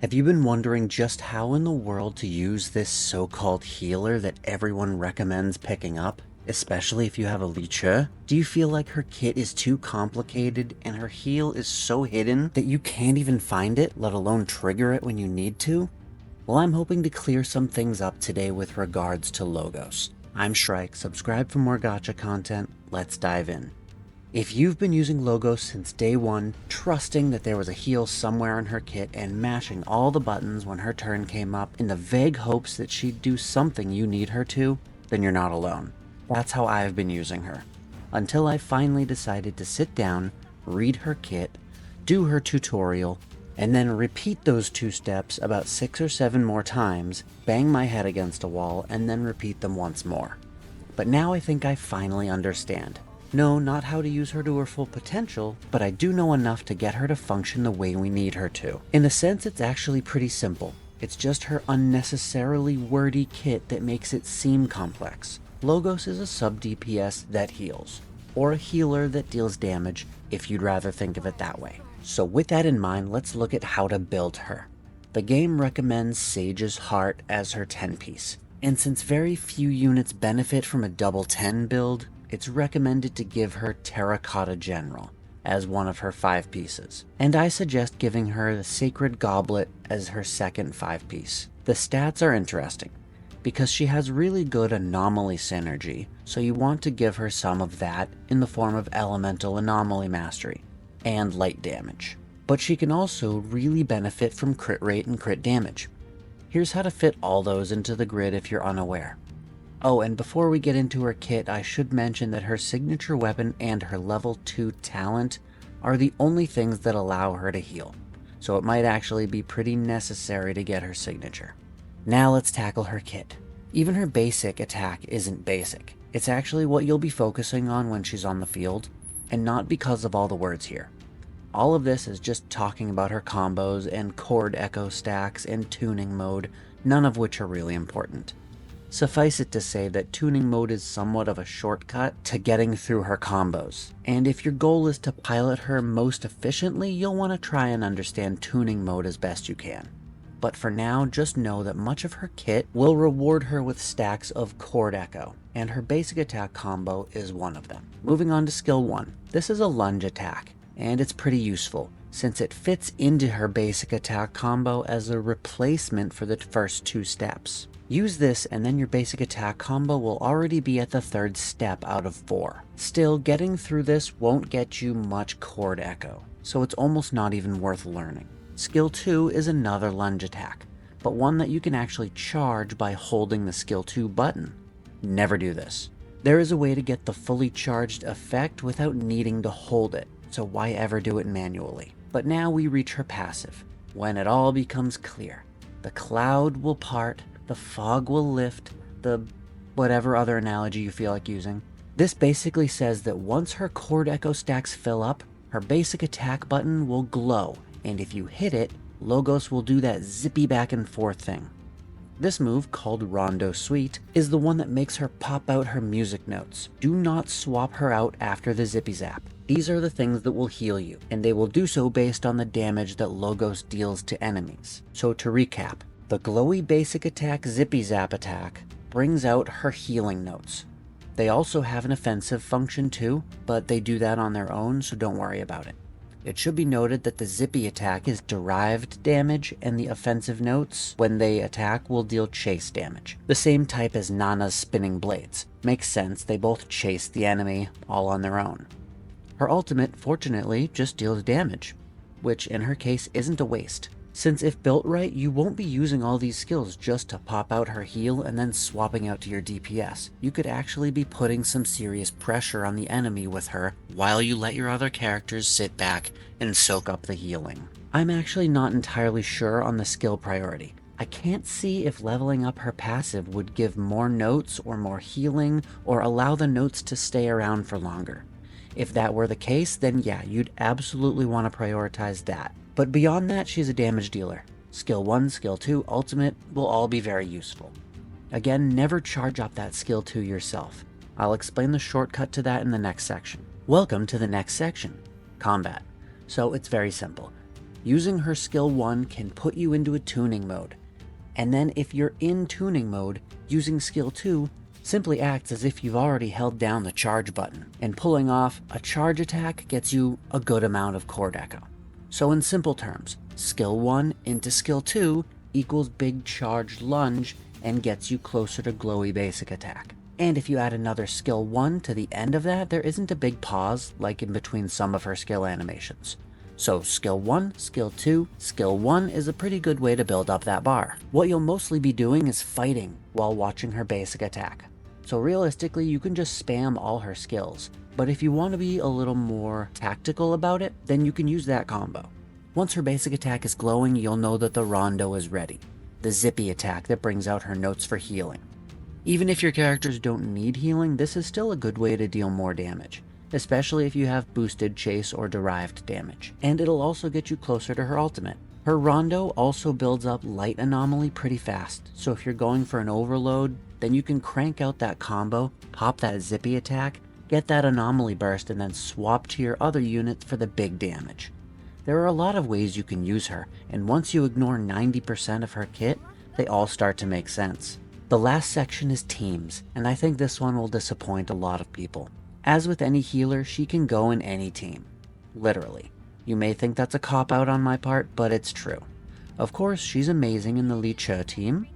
Have you been wondering just how in the world to use this so-called healer that everyone recommends picking up? Especially if you have a Licha? Do you feel like her kit is too complicated and her heal is so hidden that you can't even find it, let alone trigger it when you need to? Well, I'm hoping to clear some things up today with regards to Logos. I'm Shrike, subscribe for more gacha content, let's dive in. If you've been using Logos since day one, trusting that there was a heal somewhere in her kit and mashing all the buttons when her turn came up in the vague hopes that she'd do something you need her to, then you're not alone. That's how I've been using her. Until I finally decided to sit down, read her kit, do her tutorial, and then repeat those 2 steps about 6 or 7 more times, bang my head against a wall, and then repeat them once more. But now I think I finally understand. No, not how to use her to her full potential, but I do know enough to get her to function the way we need her to. In a sense, it's actually pretty simple. It's just her unnecessarily wordy kit that makes it seem complex. Logos is a sub-DPS that heals, or a healer that deals damage, if you'd rather think of it that way. So with that in mind, let's look at how to build her. The game recommends Sage's Heart as her 10-piece, and since very few units benefit from a double 10 build, it's recommended to give her Terracotta General as one of her 5 pieces. And I suggest giving her the Sacred Goblet as her second 5-piece. The stats are interesting, because she has really good anomaly synergy, so you want to give her some of that in the form of Elemental Anomaly Mastery and light damage. But she can also really benefit from crit rate and crit damage. Here's how to fit all those into the grid if you're unaware. Oh, and before we get into her kit, I should mention that her signature weapon and her level 2 talent are the only things that allow her to heal, so it might actually be pretty necessary to get her signature. Now let's tackle her kit. Even her basic attack isn't basic. It's actually what you'll be focusing on when she's on the field, and not because of all the words here. All of this is just talking about her combos and chord echo stacks and tuning mode, none of which are really important. Suffice it to say that tuning mode is somewhat of a shortcut to getting through her combos, and if your goal is to pilot her most efficiently, you'll want to try and understand tuning mode as best you can. But for now, just know that much of her kit will reward her with stacks of chord echo, and her basic attack combo is one of them. Moving on to skill 1. This is a lunge attack, and it's pretty useful, since it fits into her basic attack combo as a replacement for the first 2 steps. Use this and then your basic attack combo will already be at the 3rd step out of 4. Still, getting through this won't get you much chord echo, so it's almost not even worth learning. Skill 2 is another lunge attack, but one that you can actually charge by holding the skill 2 button. Never do this. There is a way to get the fully charged effect without needing to hold it, so why ever do it manually? But now we reach her passive, when it all becomes clear. The cloud will part, the fog will lift, the whatever other analogy you feel like using. This basically says that once her chord echo stacks fill up, her basic attack button will glow, and if you hit it, Logos will do that zippy back and forth thing. This move, called Rondo Suite, is the one that makes her pop out her music notes. Do not swap her out after the zippy zap. These are the things that will heal you, and they will do so based on the damage that Logos deals to enemies. So to recap, the glowy basic attack zippy zap attack brings out her healing notes. They also have an offensive function too, but they do that on their own, so don't worry about it. It should be noted that the zippy attack is derived damage, and the offensive notes, when they attack, will deal chase damage. The same type as Nana's spinning blades. Makes sense, they both chase the enemy, all on their own. Her ultimate, fortunately, just deals damage, which in her case isn't a waste, since if built right, you won't be using all these skills just to pop out her heal and then swapping out to your DPS. You could actually be putting some serious pressure on the enemy with her while you let your other characters sit back and soak up the healing. I'm actually not entirely sure on the skill priority. I can't see if leveling up her passive would give more notes or more healing or allow the notes to stay around for longer. If that were the case, then yeah, you'd absolutely want to prioritize that. But beyond that, she's a damage dealer. Skill 1, Skill 2, Ultimate will all be very useful. Again, never charge up that Skill 2 yourself. I'll explain the shortcut to that in the next section. Welcome to the next section, Combat. So it's very simple. Using her skill 1 can put you into a tuning mode. And then if you're in tuning mode, using skill 2 simply acts as if you've already held down the charge button, and pulling off a charge attack gets you a good amount of core deco. So in simple terms, skill 1 into skill 2 equals big charged lunge and gets you closer to glowy basic attack. And if you add another skill 1 to the end of that, there isn't a big pause like in between some of her skill animations. So skill 1, skill 2, skill 1 is a pretty good way to build up that bar. What you'll mostly be doing is fighting while watching her basic attack. So realistically, you can just spam all her skills, but if you want to be a little more tactical about it, then you can use that combo. Once her basic attack is glowing, you'll know that the Rondo is ready, the zippy attack that brings out her notes for healing. Even if your characters don't need healing, this is still a good way to deal more damage, especially if you have boosted chase or derived damage. And it'll also get you closer to her ultimate. Her Rondo also builds up light anomaly pretty fast, so if you're going for an overload, then you can crank out that combo, pop that zippy attack, get that anomaly burst, and then swap to your other units for the big damage. There are a lot of ways you can use her, and once you ignore 90% of her kit, they all start to make sense. The last section is teams, and I think this one will disappoint a lot of people. As with any healer, she can go in any team. Literally. You may think that's a cop-out on my part, but it's true. Of course, she's amazing in the Li Che team.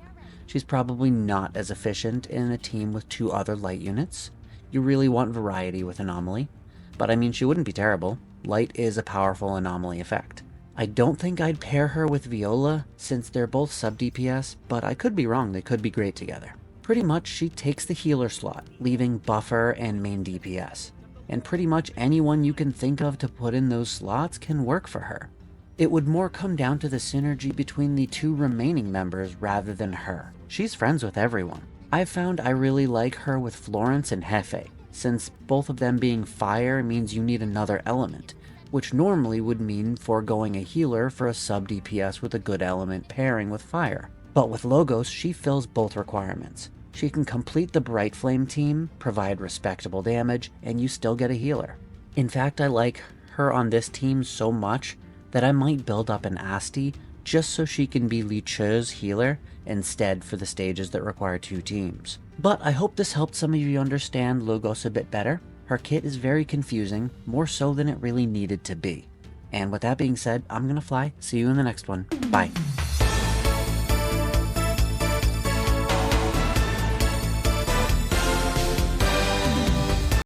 She's probably not as efficient in a team with 2 other light units. You really want variety with Anomaly. But I mean, she wouldn't be terrible. Light is a powerful anomaly effect. I don't think I'd pair her with Viola, since they're both sub-DPS, but I could be wrong, they could be great together. Pretty much, she takes the healer slot, leaving buffer and main DPS. And pretty much anyone you can think of to put in those slots can work for her. It would more come down to the synergy between the 2 remaining members rather than her. She's friends with everyone. I've found I really like her with Florence and Hefe, since both of them being fire means you need another element, which normally would mean foregoing a healer for a sub-DPS with a good element pairing with fire. But with Logos, she fills both requirements. She can complete the Bright Flame team, provide respectable damage, and you still get a healer. In fact, I like her on this team so much that I might build up an Asti just so she can be Li Che's healer instead for the stages that require 2 teams. But I hope this helped some of you understand Logos a bit better. Her kit is very confusing, more so than it really needed to be. And with that being said, I'm gonna fly. See you in the next one. Bye.